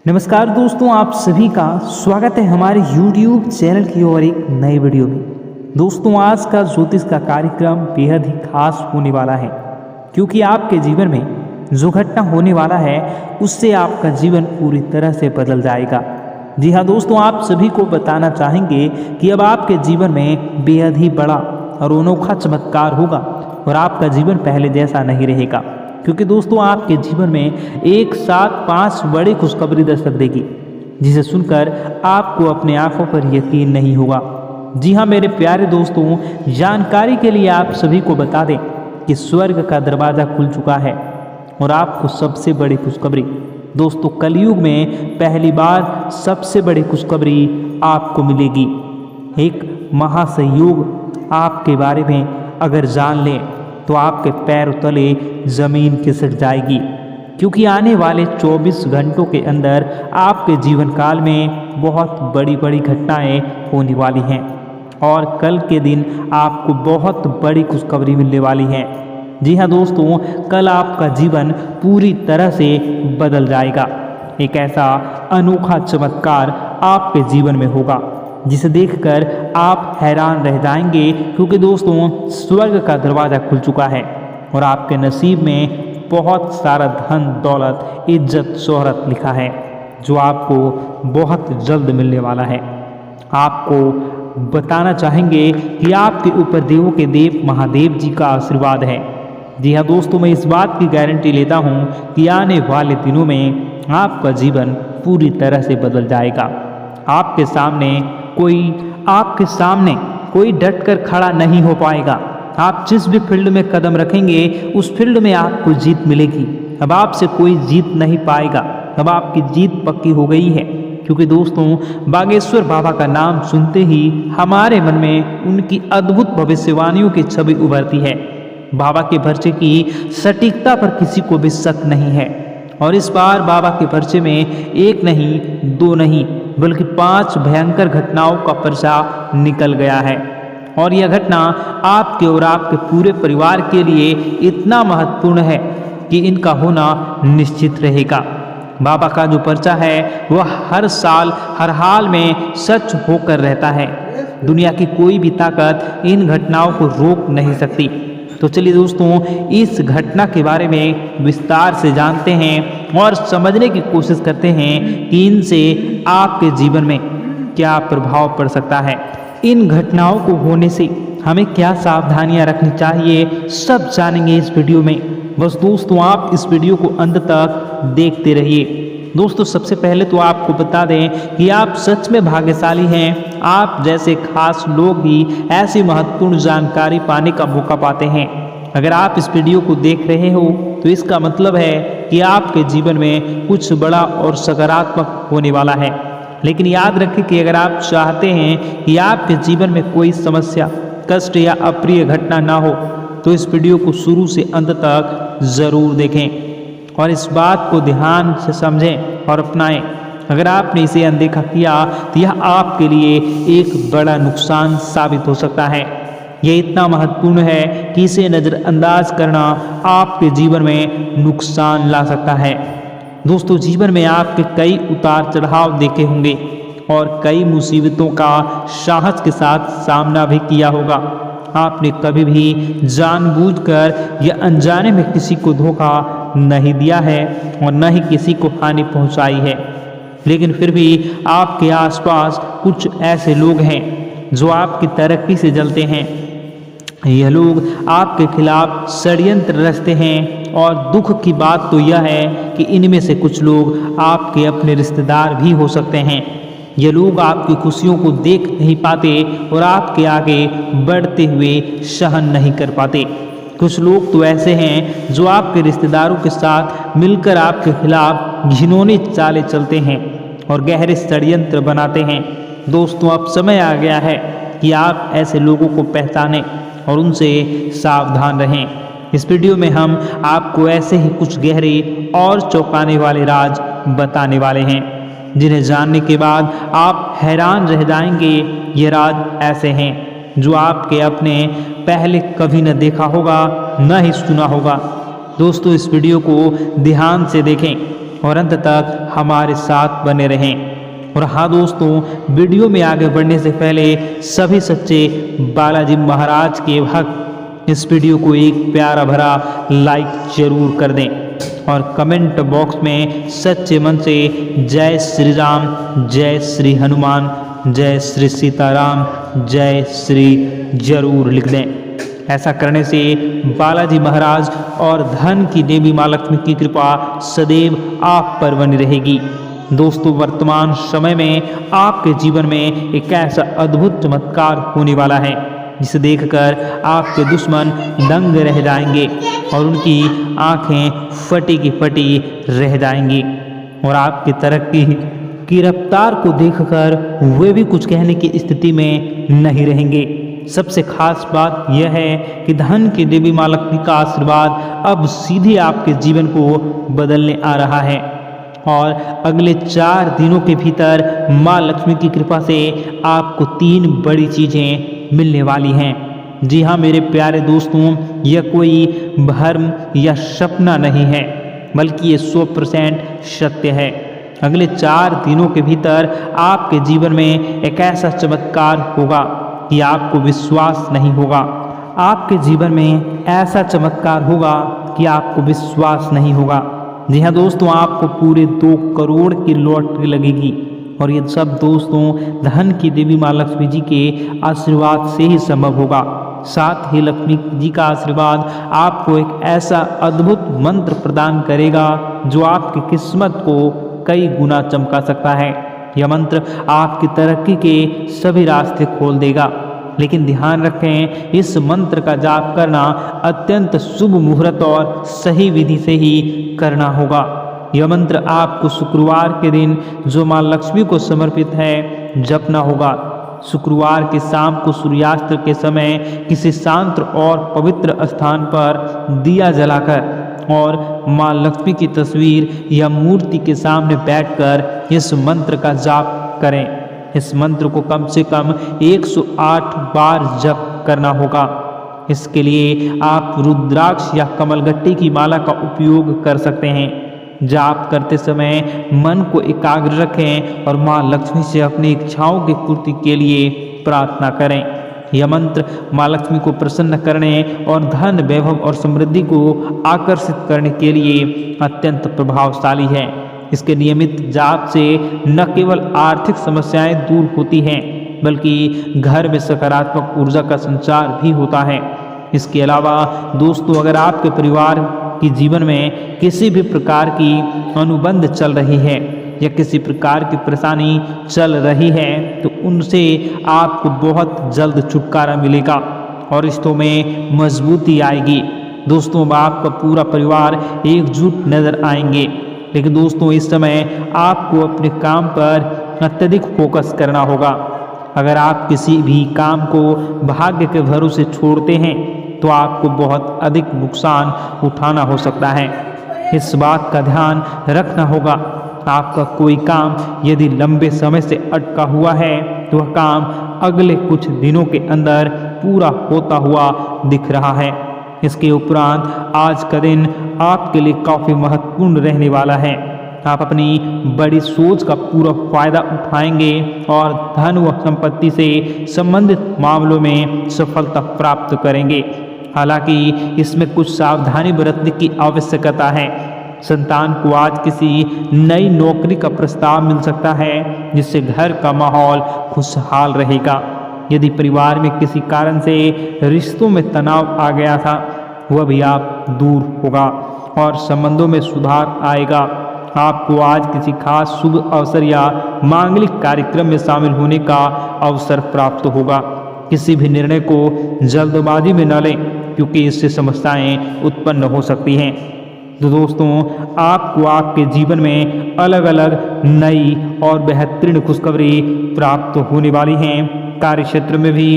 नमस्कार दोस्तों, आप सभी का स्वागत है हमारे YouTube चैनल की ओर एक नए वीडियो में। दोस्तों, आज का ज्योतिष का कार्यक्रम बेहद ही खास होने वाला है, क्योंकि आपके जीवन में जो घटना होने वाला है उससे आपका जीवन पूरी तरह से बदल जाएगा। जी हाँ दोस्तों, आप सभी को बताना चाहेंगे कि अब आपके जीवन में बेहद ही बड़ा और अनोखा चमत्कार होगा और आपका जीवन पहले जैसा नहीं रहेगा, क्योंकि दोस्तों आपके जीवन में एक साथ 5 बड़ी खुशखबरी दस्तक देगी, जिसे सुनकर आपको अपने आंखों पर यकीन नहीं होगा। जी हाँ मेरे प्यारे दोस्तों, जानकारी के लिए आप सभी को बता दें कि स्वर्ग का दरवाज़ा खुल चुका है और आपको सबसे बड़ी खुशखबरी दोस्तों, कलयुग में पहली बार सबसे बड़ी खुशखबरी आपको मिलेगी। एक महासंयोग आपके बारे में अगर जान लें तो आपके पैर तले ज़मीन खिसक जाएगी, क्योंकि आने वाले 24 घंटों के अंदर आपके जीवन काल में बहुत बड़ी बड़ी घटनाएं होने वाली हैं और कल के दिन आपको बहुत बड़ी खुशखबरी मिलने वाली है। जी हाँ दोस्तों, कल आपका जीवन पूरी तरह से बदल जाएगा। एक ऐसा अनोखा चमत्कार आपके जीवन में होगा जिसे देखकर आप हैरान रह जाएंगे, क्योंकि दोस्तों स्वर्ग का दरवाज़ा खुल चुका है और आपके नसीब में बहुत सारा धन दौलत इज्जत शोहरत लिखा है, जो आपको बहुत जल्द मिलने वाला है। आपको बताना चाहेंगे कि आपके ऊपर देवों के देव महादेव जी का आशीर्वाद है। जी हाँ दोस्तों, मैं इस बात की गारंटी लेता हूँ कि आने वाले दिनों में आपका जीवन पूरी तरह से बदल जाएगा। आपके सामने कोई डट कर खड़ा नहीं हो पाएगा। आप जिस भी फील्ड में कदम रखेंगे उस फील्ड में आपको जीत मिलेगी। अब आपसे कोई जीत नहीं पाएगा, अब आपकी जीत पक्की हो गई है, क्योंकि दोस्तों बागेश्वर बाबा का नाम सुनते ही हमारे मन में उनकी अद्भुत भविष्यवाणियों की छवि उभरती है। बाबा के पर्चे की सटीकता पर किसी को भी शक नहीं है और इस बार बाबा के पर्चे में एक नहीं, 2 नहीं, बल्कि 5 भयंकर घटनाओं का पर्चा निकल गया है और यह घटना आपके और आपके पूरे परिवार के लिए इतना महत्वपूर्ण है कि इनका होना निश्चित रहेगा। बाबा का जो पर्चा है वह हर साल हर हाल में सच होकर रहता है। दुनिया की कोई भी ताकत इन घटनाओं को रोक नहीं सकती। तो चलिए दोस्तों, इस घटना के बारे में विस्तार से जानते हैं और समझने की कोशिश करते हैं कि इनसे आपके जीवन में क्या प्रभाव पड़ सकता है। इन घटनाओं को होने से हमें क्या सावधानियां रखनी चाहिए, सब जानेंगे इस वीडियो में। बस दोस्तों आप इस वीडियो को अंत तक देखते रहिए। दोस्तों सबसे पहले तो आपको बता दें कि आप सच में भाग्यशाली हैं। आप जैसे खास लोग ही ऐसी महत्वपूर्ण जानकारी पाने का मौका पाते हैं। अगर आप इस वीडियो को देख रहे हो तो इसका मतलब है कि आपके जीवन में कुछ बड़ा और सकारात्मक होने वाला है। लेकिन याद रखें कि अगर आप चाहते हैं कि आपके जीवन में कोई समस्या, कष्ट या अप्रिय घटना ना हो तो इस वीडियो को शुरू से अंत तक ज़रूर देखें और इस बात को ध्यान से समझें और अपनाएं। अगर आपने इसे अनदेखा किया तो यह आपके लिए एक बड़ा नुकसान साबित हो सकता है। यह इतना महत्वपूर्ण है कि इसे नज़रअंदाज करना आपके जीवन में नुकसान ला सकता है। दोस्तों जीवन में आपके कई उतार चढ़ाव देखे होंगे और कई मुसीबतों का साहस के साथ सामना भी किया होगा। आपने कभी भी जानबूझकर या अनजाने में किसी को धोखा नहीं दिया है और न ही किसी को हानि पहुंचाई है, लेकिन फिर भी आपके आसपास कुछ ऐसे लोग हैं जो आपकी तरक्की से जलते हैं। यह लोग आपके खिलाफ षड्यंत्र रचते हैं और दुख की बात तो यह है कि इनमें से कुछ लोग आपके अपने रिश्तेदार भी हो सकते हैं। ये लोग आपकी खुशियों को देख नहीं पाते और आपके आगे बढ़ते हुए सहन नहीं कर पाते। कुछ लोग तो ऐसे हैं जो आपके रिश्तेदारों के साथ मिलकर आपके खिलाफ घिनौनी चालें चलते हैं और गहरे षड्यंत्र बनाते हैं। दोस्तों अब समय आ गया है कि आप ऐसे लोगों को पहचानें और उनसे सावधान रहें। इस वीडियो में हम आपको ऐसे ही कुछ गहरे और चौंकाने वाले राज बताने वाले हैं, जिन्हें जानने के बाद आप हैरान रह जाएंगे। ये राज ऐसे हैं जो आपके अपने पहले कभी न देखा होगा, न ही सुना होगा। दोस्तों इस वीडियो को ध्यान से देखें और अंत तक हमारे साथ बने रहें। और हाँ दोस्तों, वीडियो में आगे बढ़ने से पहले सभी सच्चे बालाजी महाराज के भक्त इस वीडियो को एक प्यारा भरा लाइक जरूर कर दें और कमेंट बॉक्स में सच्चे मन से जय श्री राम, जय श्री हनुमान, जय श्री सीताराम, जय श्री जरूर लिख दें। ऐसा करने से बालाजी महाराज और धन की देवी माँ लक्ष्मी की कृपा सदैव आप पर बनी रहेगी। दोस्तों, वर्तमान समय में आपके जीवन में एक ऐसा अद्भुत चमत्कार होने वाला है जिसे देखकर आपके दुश्मन दंग रह जाएंगे और उनकी आंखें फटी की फटी रह जाएंगी और आपकी तरक्की की रफ्तार को देखकर वे भी कुछ कहने की स्थिति में नहीं रहेंगे। सबसे खास बात यह है कि धन की देवी माँ लक्ष्मी का आशीर्वाद अब सीधे आपके जीवन को बदलने आ रहा है और अगले 4 दिनों के भीतर माँ लक्ष्मी की कृपा से आपको 3 बड़ी चीज़ें मिलने वाली हैं। जी हाँ मेरे प्यारे दोस्तों, यह कोई भ्रम या सपना नहीं है, बल्कि ये 100% सत्य है। अगले 4 दिनों के भीतर आपके जीवन में एक ऐसा चमत्कार होगा कि आपको विश्वास नहीं होगा। आपके जीवन में ऐसा चमत्कार होगा कि आपको विश्वास नहीं होगा। जी हाँ दोस्तों, आपको पूरे 2 करोड़ की लॉटरी लगेगी और ये सब दोस्तों धन की देवी माँ लक्ष्मी जी के आशीर्वाद से ही संभव होगा। साथ ही लक्ष्मी जी का आशीर्वाद आपको एक ऐसा अद्भुत मंत्र प्रदान करेगा जो आपकी किस्मत को कई गुना चमका सकता है। यह मंत्र आपकी तरक्की के सभी रास्ते खोल देगा, लेकिन ध्यान रखें इस मंत्र का जाप करना अत्यंत शुभ मुहूर्त और सही विधि से ही करना होगा। यह मंत्र आपको शुक्रवार के दिन जो माँ लक्ष्मी को समर्पित है जपना होगा। शुक्रवार की शाम को सूर्यास्त के समय किसी शांत और पवित्र स्थान पर दिया जलाकर और माँ लक्ष्मी की तस्वीर या मूर्ति के सामने बैठकर इस मंत्र का जाप करें। इस मंत्र को कम से कम 108 बार जप करना होगा। इसके लिए आप रुद्राक्ष या कमलगट्टी की माला का उपयोग कर सकते हैं। जाप करते समय मन को एकाग्र रखें और माँ लक्ष्मी से अपनी इच्छाओं की पूर्ति के लिए प्रार्थना करें। यह मंत्र माँ लक्ष्मी को प्रसन्न करने और धन, वैभव और समृद्धि को आकर्षित करने के लिए अत्यंत प्रभावशाली है। इसके नियमित जाप से न केवल आर्थिक समस्याएं दूर होती हैं, बल्कि घर में सकारात्मक ऊर्जा का संचार भी होता है। इसके अलावा दोस्तों, अगर आपके परिवार के जीवन में किसी भी प्रकार की अनुबंध चल रही है या किसी प्रकार की परेशानी चल रही है तो उनसे आपको बहुत जल्द छुटकारा मिलेगा और रिश्तों में मजबूती आएगी। दोस्तों, आपका पूरा परिवार एकजुट नजर आएंगे। लेकिन दोस्तों, इस समय आपको अपने काम पर अत्यधिक फोकस करना होगा। अगर आप किसी भी काम को भाग्य के भरोसे छोड़ते हैं तो आपको बहुत अधिक नुकसान उठाना हो सकता है। इस बात का ध्यान रखना होगा। आपका कोई काम यदि लंबे समय से अटका हुआ है तो वह काम अगले कुछ दिनों के अंदर पूरा होता हुआ दिख रहा है। इसके उपरांत आज का दिन आपके लिए काफ़ी महत्वपूर्ण रहने वाला है। आप अपनी बड़ी सोच का पूरा फायदा उठाएंगे और धन व संपत्ति से संबंधित मामलों में सफलता प्राप्त करेंगे। हालांकि इसमें कुछ सावधानी बरतने की आवश्यकता है। संतान को आज किसी नई नौकरी का प्रस्ताव मिल सकता है जिससे घर का माहौल खुशहाल रहेगा। यदि परिवार में किसी कारण से रिश्तों में तनाव आ गया था वह भी आप दूर होगा और संबंधों में सुधार आएगा। आपको आज किसी खास शुभ अवसर या मांगलिक कार्यक्रम में शामिल होने का अवसर प्राप्त होगा। किसी भी निर्णय को जल्दबाजी में न लें क्योंकि इससे समस्याएं उत्पन्न हो सकती हैं। तो दोस्तों, आपको आपके जीवन में अलग अलग नई और बेहतरीन खुशखबरी प्राप्त होने वाली हैं। कार्य क्षेत्र में भी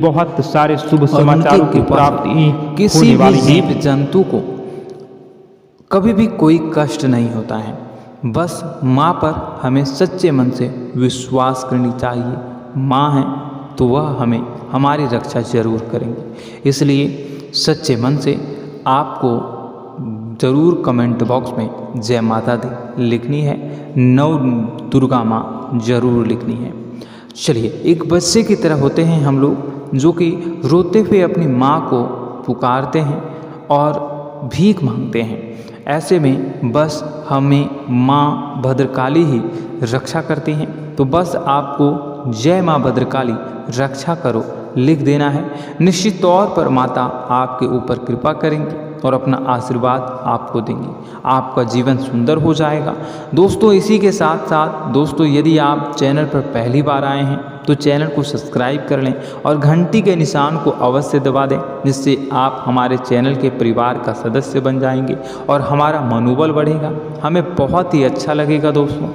बहुत सारे शुभ समाचारों की प्राप्ति किसी भी जीव जंतु को कभी भी कोई कष्ट नहीं होता है। बस माँ पर हमें सच्चे मन से विश्वास करनी चाहिए। माँ है तो वह हमें हमारी रक्षा जरूर करेंगे। इसलिए सच्चे मन से आपको ज़रूर कमेंट बॉक्स में जय माता दी लिखनी है, नव दुर्गा माँ ज़रूर लिखनी है। चलिए, एक बच्चे की तरह होते हैं हम लोग जो कि रोते हुए अपनी माँ को पुकारते हैं और भीख मांगते हैं। ऐसे में बस हमें माँ भद्रकाली ही रक्षा करती हैं। तो बस आपको जय माँ भद्रकाली रक्षा करो लिख देना है। निश्चित तौर पर माता आपके ऊपर कृपा करेंगी और अपना आशीर्वाद आपको देंगी। आपका जीवन सुंदर हो जाएगा। दोस्तों, इसी के साथ साथ दोस्तों, यदि आप चैनल पर पहली बार आए हैं तो चैनल को सब्सक्राइब कर लें और घंटी के निशान को अवश्य दबा दें, जिससे आप हमारे चैनल के परिवार का सदस्य बन जाएंगे और हमारा मनोबल बढ़ेगा। हमें बहुत ही अच्छा लगेगा दोस्तों।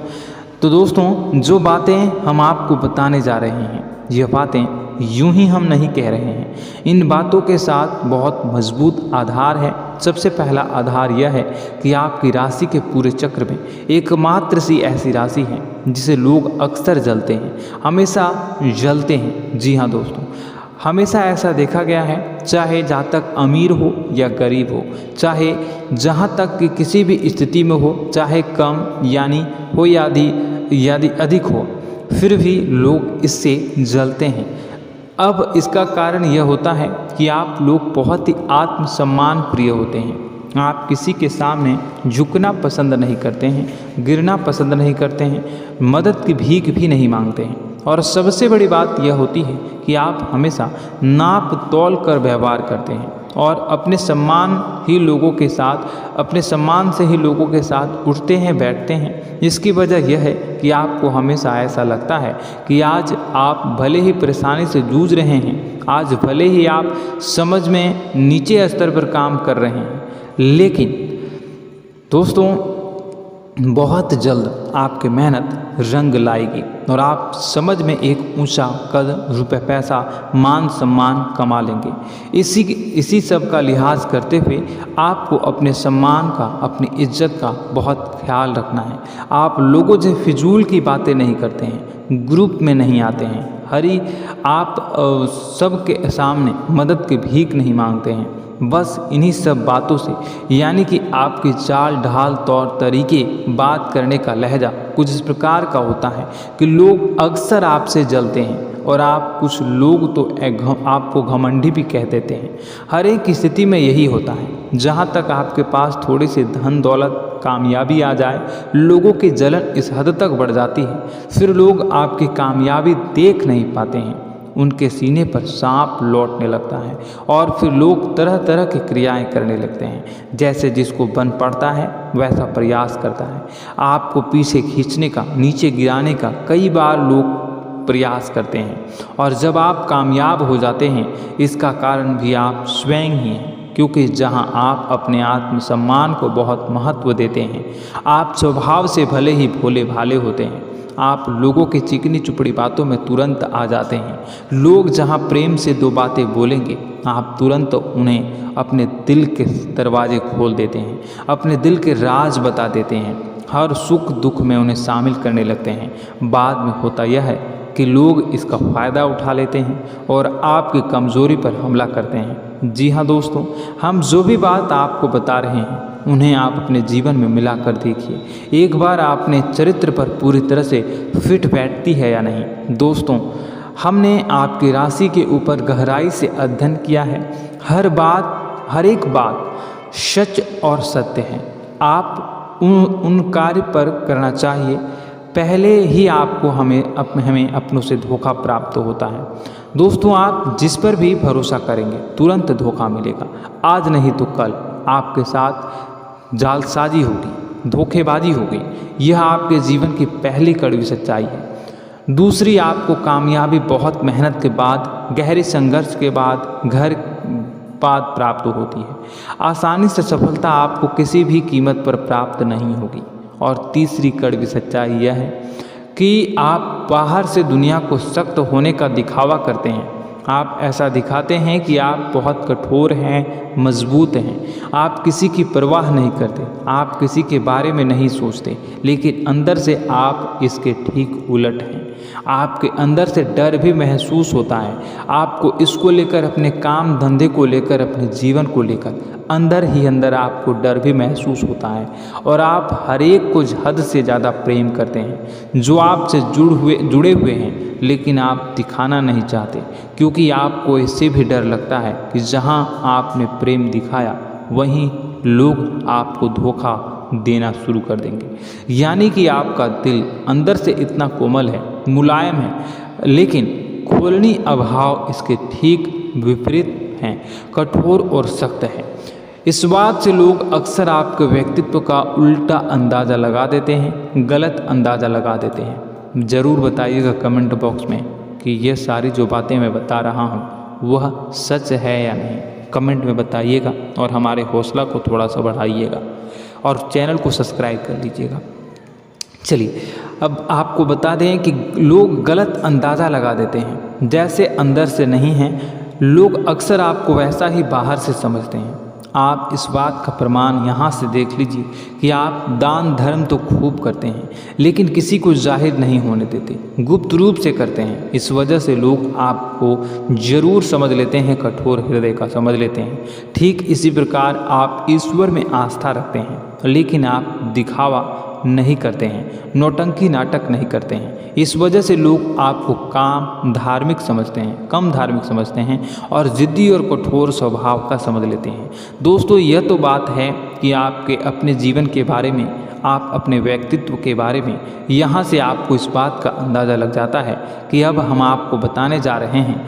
तो दोस्तों, जो बातें हम आपको बताने जा रहे हैं, यह बातें यूं ही हम नहीं कह रहे हैं। इन बातों के साथ बहुत मजबूत आधार है। सबसे पहला आधार यह है कि आपकी राशि के पूरे चक्र में एकमात्र सी ऐसी राशि है जिसे लोग अक्सर जलते हैं, हमेशा जलते हैं। जी हाँ दोस्तों, हमेशा ऐसा देखा गया है, चाहे जातक अमीर हो या गरीब हो, चाहे जहाँ तक कि किसी भी स्थिति में हो, चाहे कम यानी हो या अधिक हो, फिर भी लोग इससे जलते हैं। अब इसका कारण यह होता है कि आप लोग बहुत ही आत्मसम्मान प्रिय होते हैं। आप किसी के सामने झुकना पसंद नहीं करते हैं, गिरना पसंद नहीं करते हैं, मदद की भीख भी नहीं मांगते हैं। और सबसे बड़ी बात यह होती है कि आप हमेशा नाप तौल कर व्यवहार करते हैं और अपने सम्मान से ही लोगों के साथ उठते हैं, बैठते हैं। इसकी वजह यह है कि आपको हमेशा ऐसा लगता है कि आज आप भले ही परेशानी से जूझ रहे हैं, आज भले ही आप समझ में नीचे स्तर पर काम कर रहे हैं, लेकिन दोस्तों बहुत जल्द आपकी मेहनत रंग लाएगी और आप समझ में एक ऊंचा कद, रुपए, पैसा, मान सम्मान कमा लेंगे। इसी सब का लिहाज करते हुए आपको अपने सम्मान का, अपनी इज्जत का बहुत ख्याल रखना है। आप लोगों से फिजूल की बातें नहीं करते हैं, ग्रुप में नहीं आते हैं, आप सबके सामने मदद की भीख नहीं मांगते हैं। बस इन्हीं सब बातों से, यानी कि आपकी चाल ढाल, तौर तरीके, बात करने का लहजा कुछ इस प्रकार का होता है कि लोग अक्सर आपसे जलते हैं और कुछ लोग तो आपको घमंडी भी कह देते हैं। हर एक स्थिति में यही होता है। जहाँ तक आपके पास थोड़ी सी धन दौलत, कामयाबी आ जाए, लोगों की जलन इस हद तक बढ़ जाती है, फिर लोग आपकी कामयाबी देख नहीं पाते हैं। उनके सीने पर सांप लौटने लगता है और फिर लोग तरह तरह की क्रियाएं करने लगते हैं। जैसे जिसको बन पड़ता है वैसा प्रयास करता है। आपको पीछे खींचने का, नीचे गिराने का कई बार लोग प्रयास करते हैं और जब आप कामयाब हो जाते हैं, इसका कारण भी आप स्वयं ही हैं। क्योंकि जहां आप अपने आत्मसम्मान को बहुत महत्व देते हैं, आप स्वभाव से भले ही भोले भाले होते हैं, आप लोगों की चिकनी चुपड़ी बातों में तुरंत आ जाते हैं। लोग जहां प्रेम से दो बातें बोलेंगे, आप तुरंत उन्हें अपने दिल के दरवाजे खोल देते हैं, अपने दिल के राज बता देते हैं, हर सुख दुख में उन्हें शामिल करने लगते हैं। बाद में होता यह है कि लोग इसका फ़ायदा उठा लेते हैं और आपकी कमज़ोरी पर हमला करते हैं। जी हाँ दोस्तों, हम जो भी बात आपको बता रहे हैं उन्हें आप अपने जीवन में मिलाकर देखिए। एक बार आपने चरित्र पर पूरी तरह से फिट बैठती है या नहीं। दोस्तों, हमने आपकी राशि के ऊपर गहराई से अध्ययन किया है। हर एक बात सच और सत्य है। आप उन कार्य पर करना चाहिए, पहले ही आपको हमें अपनों से धोखा प्राप्त होता है। दोस्तों, आप जिस पर भी भरोसा करेंगे तुरंत धोखा मिलेगा। आज नहीं तो कल आपके साथ जालसाजी होगी, धोखेबाजी होगी। यह आपके जीवन की पहली कड़वी सच्चाई है। दूसरी, आपको कामयाबी बहुत मेहनत के बाद, गहरे संघर्ष के बाद प्राप्त होती है। आसानी से सफलता आपको किसी भी कीमत पर प्राप्त नहीं होगी। और तीसरी कड़वी सच्चाई यह है कि आप बाहर से दुनिया को सख्त होने का दिखावा करते हैं। आप ऐसा दिखाते हैं कि आप बहुत कठोर हैं, मजबूत हैं। आप किसी की परवाह नहीं करते, आप किसी के बारे में नहीं सोचते, लेकिन अंदर से आप इसके ठीक उलट हैं। आपके अंदर से डर भी महसूस होता है। आपको इसको लेकर, अपने काम धंधे को लेकर, अपने जीवन को लेकर अंदर ही अंदर आपको डर भी महसूस होता है और आप हर एक को हद से ज़्यादा प्रेम करते हैं। जो आपसे जुड़े हुए हैं लेकिन आप दिखाना नहीं चाहते, क्योंकि आपको इससे भी डर लगता है कि जहां आपने प्रेम दिखाया वहीं लोग आपको धोखा देना शुरू कर देंगे। यानी कि आपका दिल अंदर से इतना कोमल है, मुलायम है, लेकिन खोलनी अभाव इसके ठीक विपरीत हैं, कठोर और सख्त है। इस बात से लोग अक्सर आपके व्यक्तित्व का उल्टा अंदाज़ा लगा देते हैं, गलत अंदाज़ा लगा देते हैं। ज़रूर बताइएगा कमेंट बॉक्स में कि ये सारी जो बातें मैं बता रहा हूँ वह सच है या नहीं। कमेंट में बताइएगा और हमारे हौसला को थोड़ा सा बढ़ाइएगा और चैनल को सब्सक्राइब कर लीजिएगा। चलिए अब आपको बता दें कि लोग गलत अंदाज़ा लगा देते हैं। जैसे अंदर से नहीं हैं लोग अक्सर आपको वैसा ही बाहर से समझते हैं। आप इस बात का प्रमाण यहाँ से देख लीजिए कि आप दान धर्म तो खूब करते हैं लेकिन किसी को जाहिर नहीं होने देते, गुप्त रूप से करते हैं। इस वजह से लोग आपको ज़रूर समझ लेते हैं, कठोर हृदय का समझ लेते हैं। ठीक इसी प्रकार आप ईश्वर में आस्था रखते हैं लेकिन आप दिखावा नहीं करते हैं, नौटंकी नाटक नहीं करते हैं। इस वजह से लोग आपको कम धार्मिक समझते हैं और ज़िद्दी और कठोर स्वभाव का समझ लेते हैं। दोस्तों यह तो बात है कि आपके अपने जीवन के बारे में, आप अपने व्यक्तित्व के बारे में, यहाँ से आपको इस बात का अंदाज़ा लग जाता है कि अब हम आपको बताने जा रहे हैं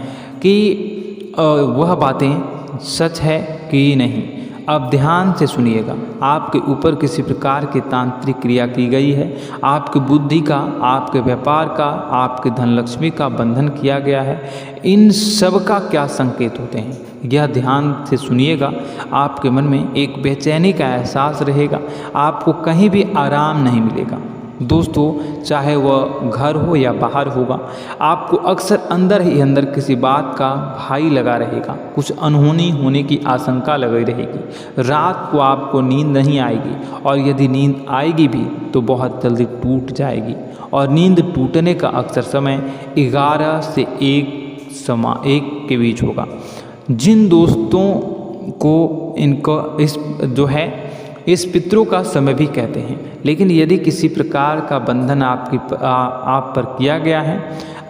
कि वह बातें सच है कि नहीं। अब ध्यान से सुनिएगा। आपके ऊपर किसी प्रकार की तांत्रिक क्रिया की गई है, आपकी बुद्धि का, आपके व्यापार का, आपके धनलक्ष्मी का बंधन किया गया है। इन सब का क्या संकेत होते हैं यह ध्यान से सुनिएगा। आपके मन में एक बेचैनी का एहसास रहेगा, आपको कहीं भी आराम नहीं मिलेगा। दोस्तों चाहे वह घर हो या बाहर होगा, आपको अक्सर अंदर ही अंदर किसी बात का भय लगा रहेगा, कुछ अनहोनी होने की आशंका लगी रहेगी। रात को आपको नींद नहीं आएगी और यदि नींद आएगी भी तो बहुत जल्दी टूट जाएगी और नींद टूटने का अक्सर समय 11 से 1 के बीच होगा। जिन दोस्तों को इस पितरों का समय भी कहते हैं, लेकिन यदि किसी प्रकार का बंधन आप पर किया गया है,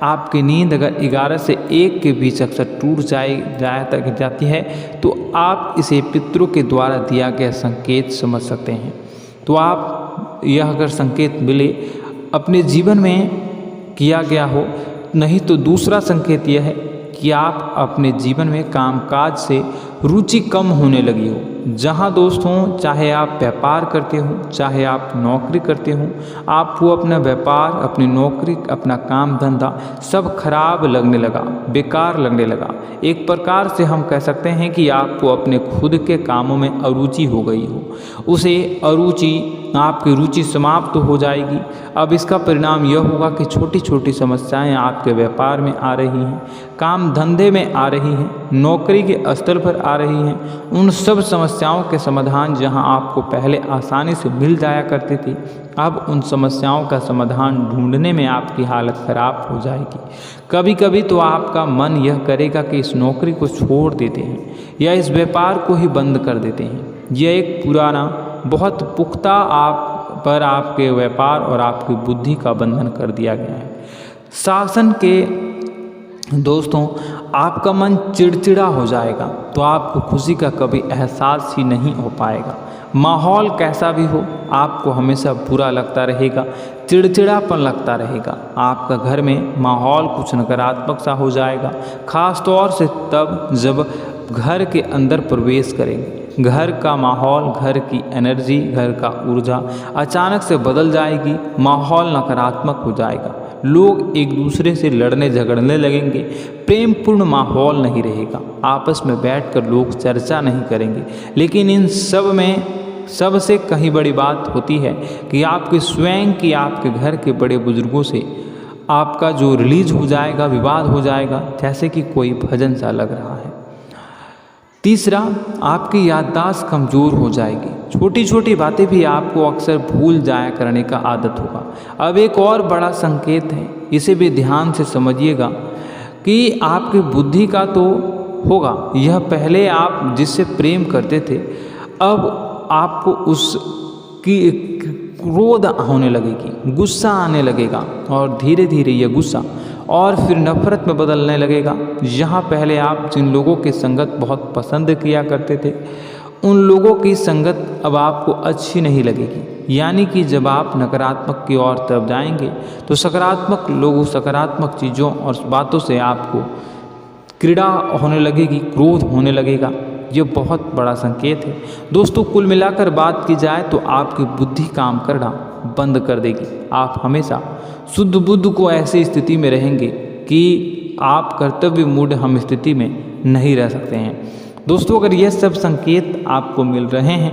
आपकी नींद अगर 11 से 1 के बीच अक्सर टूट जाती है तो आप इसे पितरों के द्वारा दिया गया संकेत समझ सकते हैं। तो आप यह अगर संकेत मिले अपने जीवन में किया गया हो, नहीं तो दूसरा संकेत यह है कि आप अपने जीवन में कामकाज से रुचि कम होने लगी हो। जहाँ दोस्तों चाहे आप व्यापार करते हो, चाहे आप नौकरी करते हो, आपको अपना व्यापार, अपनी नौकरी, अपना काम धंधा सब खराब लगने लगा, बेकार लगने लगा। एक प्रकार से हम कह सकते हैं कि आपको अपने खुद के कामों में अरुचि हो गई हो। उसे आपकी रुचि समाप्त हो जाएगी। अब इसका परिणाम यह होगा कि छोटी छोटी समस्याएं आपके व्यापार में आ रही हैं, काम धंधे में आ रही हैं, नौकरी के स्तर पर आ रही हैं। उन सब समस्याओं के समाधान जहां आपको पहले आसानी से मिल जाया करती थी, अब उन समस्याओं का समाधान ढूंढने में आपकी हालत खराब हो जाएगी। कभी कभी तो आपका मन यह करेगा कि इस नौकरी को छोड़ देते हैं या इस व्यापार को ही बंद कर देते हैं। यह एक पुराना बहुत पुख्ता आपके व्यापार और आपकी बुद्धि का बंधन कर दिया गया है। शासन के दोस्तों आपका मन चिड़चिड़ा हो जाएगा तो आपको खुशी का कभी एहसास ही नहीं हो पाएगा। माहौल कैसा भी हो आपको हमेशा बुरा लगता रहेगा, चिड़चिड़ापन लगता रहेगा। आपका घर में माहौल कुछ नकारात्मक सा हो जाएगा, ख़ास तौर से तब जब घर के अंदर प्रवेश करेंगे। घर का माहौल, घर की एनर्जी, घर का ऊर्जा अचानक से बदल जाएगी, माहौल नकारात्मक हो जाएगा। लोग एक दूसरे से लड़ने झगड़ने लगेंगे, प्रेमपूर्ण माहौल नहीं रहेगा, आपस में बैठकर लोग चर्चा नहीं करेंगे। लेकिन इन सब में सबसे कहीं बड़ी बात होती है कि आपके स्वयं की, आपके घर के बड़े बुजुर्गों से आपका जो रिलीज हो जाएगा, विवाद हो जाएगा, जैसे कि कोई भजन सा लग रहा है। तीसरा, आपकी याददाश्त कमज़ोर हो जाएगी, छोटी छोटी बातें भी आपको अक्सर भूल जाया करने का आदत होगा। अब एक और बड़ा संकेत है, इसे भी ध्यान से समझिएगा कि आपकी बुद्धि का तो होगा, यह पहले आप जिससे प्रेम करते थे अब आपको उसकी क्रोध होने लगेगी, गुस्सा आने लगेगा और धीरे धीरे यह गुस्सा और फिर नफरत में बदलने लगेगा। यहाँ पहले आप जिन लोगों की संगत बहुत पसंद किया करते थे उन लोगों की संगत अब आपको अच्छी नहीं लगेगी। यानी कि जब आप नकारात्मक की ओर तरफ जाएंगे तो सकारात्मक लोगों, सकारात्मक चीज़ों और बातों से आपको क्रीड़ा होने लगेगी, क्रोध होने लगेगा। ये बहुत बड़ा संकेत है दोस्तों। कुल मिलाकर बात की जाए तो आपकी बुद्धि काम करना बंद कर देगी। आप हमेशा शुद्ध बुद्ध को ऐसी स्थिति में रहेंगे कि आप कर्तव्य मूड हम स्थिति में नहीं रह सकते हैं। दोस्तों अगर यह सब संकेत आपको मिल रहे हैं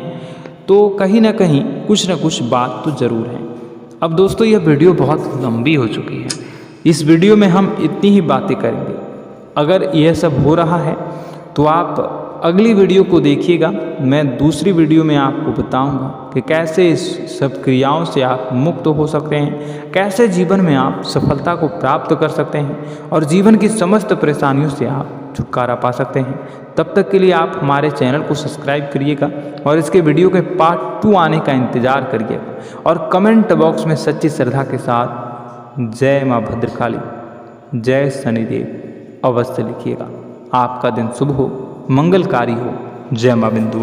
तो कहीं ना कहीं कुछ ना कुछ बात तो ज़रूर है। अब दोस्तों यह वीडियो बहुत लंबी हो चुकी है, इस वीडियो में हम इतनी ही बातें करेंगे। अगर यह सब हो रहा है तो आप अगली वीडियो को देखिएगा। मैं दूसरी वीडियो में आपको बताऊंगा कि कैसे इस सब क्रियाओं से आप मुक्त हो सकते हैं, कैसे जीवन में आप सफलता को प्राप्त कर सकते हैं और जीवन की समस्त परेशानियों से आप छुटकारा पा सकते हैं। तब तक के लिए आप हमारे चैनल को सब्सक्राइब करिएगा और इसके वीडियो के पार्ट 2 आने का इंतज़ार करिएगा और कमेंट बॉक्स में सच्ची श्रद्धा के साथ जय माँ भद्रकाली, जय शनिदेव अवश्य लिखिएगा। आपका दिन शुभ हो, मंगलकारी हो। जय माँ बिंदु।